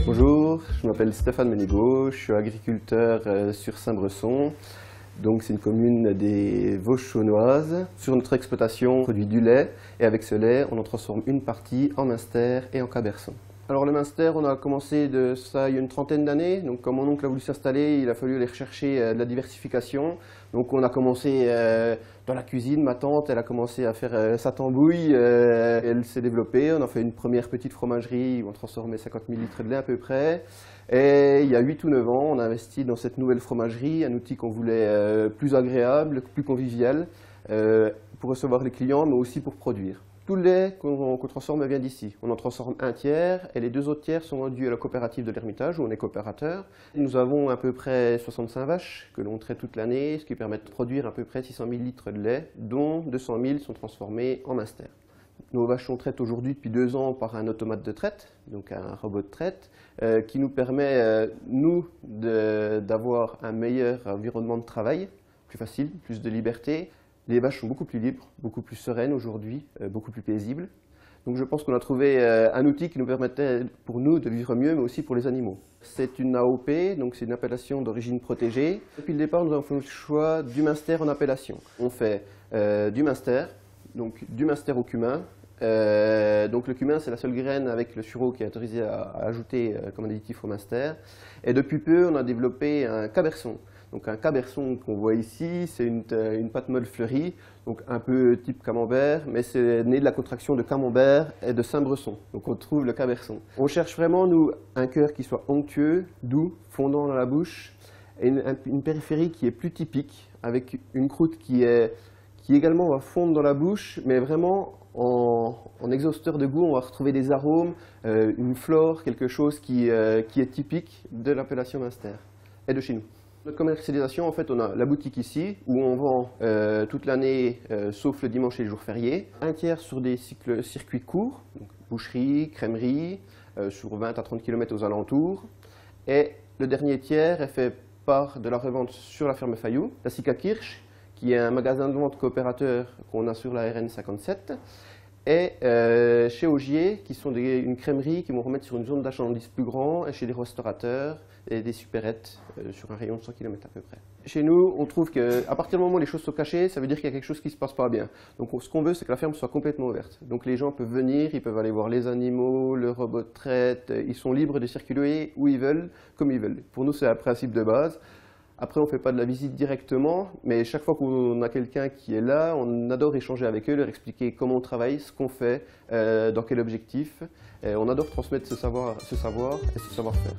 Bonjour, je m'appelle Stéphane Ménégo, je suis agriculteur sur Saint-Bresson. Donc c'est une commune des Vosges chaunoises. Sur notre exploitation, on produit du lait et avec ce lait, on en transforme une partie en Munster et en Caberson. Alors le Munster, on a commencé de ça il y a une trentaine d'années. Donc quand mon oncle a voulu s'installer, il a fallu aller rechercher de la diversification. Donc on a commencé dans la cuisine, ma tante, elle a commencé à faire sa tambouille. Elle s'est développée, on a fait une première petite fromagerie où on transformait 50 000 litres de lait à peu près. Et il y a 8 ou 9 ans, on a investi dans cette nouvelle fromagerie, un outil qu'on voulait plus agréable, plus convivial, pour recevoir les clients, mais aussi pour produire. Tout le lait qu'on transforme vient d'ici. On en transforme un tiers et les 2 autres tiers sont vendus à la coopérative de l'Hermitage où on est coopérateur. Nous avons à peu près 65 vaches que l'on traite toute l'année, ce qui permet de produire à peu près 600 000 litres de lait, dont 200 000 sont transformés en Munster. Nos vaches sont traites aujourd'hui depuis 2 ans par un automate de traite, donc un robot de traite, qui nous permet, nous, d'avoir un meilleur environnement de travail, plus facile, plus de liberté. Les vaches sont beaucoup plus libres, beaucoup plus sereines aujourd'hui, beaucoup plus paisibles. Donc je pense qu'on a trouvé un outil qui nous permettait pour nous de vivre mieux, mais aussi pour les animaux. C'est une AOP, donc c'est une appellation d'origine protégée. Depuis le départ, nous avons fait le choix du Munster en appellation. On fait du Munster, donc du Munster au cumin. Donc le cumin, c'est la seule graine avec le sureau qui est autorisé à ajouter comme additif au Munster. Et depuis peu, on a développé un Caberson. Donc un Caberson qu'on voit ici, c'est une pâte molle fleurie, donc un peu type camembert, mais c'est né de la contraction de Camembert et de Saint-Bresson. Donc on trouve le Caberson. On cherche vraiment, nous, un cœur qui soit onctueux, doux, fondant dans la bouche, et une périphérie qui est plus typique, avec une croûte qui également va fondre dans la bouche, mais vraiment en exhausteur de goût, on va retrouver des arômes, une flore, quelque chose qui est typique de l'appellation Munster et de chez nous. Notre commercialisation, en fait, on a la boutique ici, où on vend toute l'année, sauf le dimanche et les jours fériés. Un tiers sur des circuits courts, donc boucherie, crèmerie, sur 20 à 30 km aux alentours. Et le dernier tiers est fait par de la revente sur la ferme Fayou, la Sikakirch, qui est un magasin de vente coopérateur qu'on a sur la RN 57. Et chez Augier, qui sont une crèmerie qui vont remettre sur une zone d'achalandise plus grande, et chez des restaurateurs et des supérettes sur un rayon de 100 km à peu près. Chez nous, on trouve qu'à partir du moment où les choses sont cachées, ça veut dire qu'il y a quelque chose qui ne se passe pas bien. Donc ce qu'on veut, c'est que la ferme soit complètement ouverte. Donc les gens peuvent venir, ils peuvent aller voir les animaux, le robot de traite, ils sont libres de circuler où ils veulent, comme ils veulent. Pour nous, c'est un principe de base. Après, on ne fait pas de la visite directement, mais chaque fois qu'on a quelqu'un qui est là, on adore échanger avec eux, leur expliquer comment on travaille, ce qu'on fait, dans quel objectif. Et on adore transmettre ce savoir et ce savoir-faire.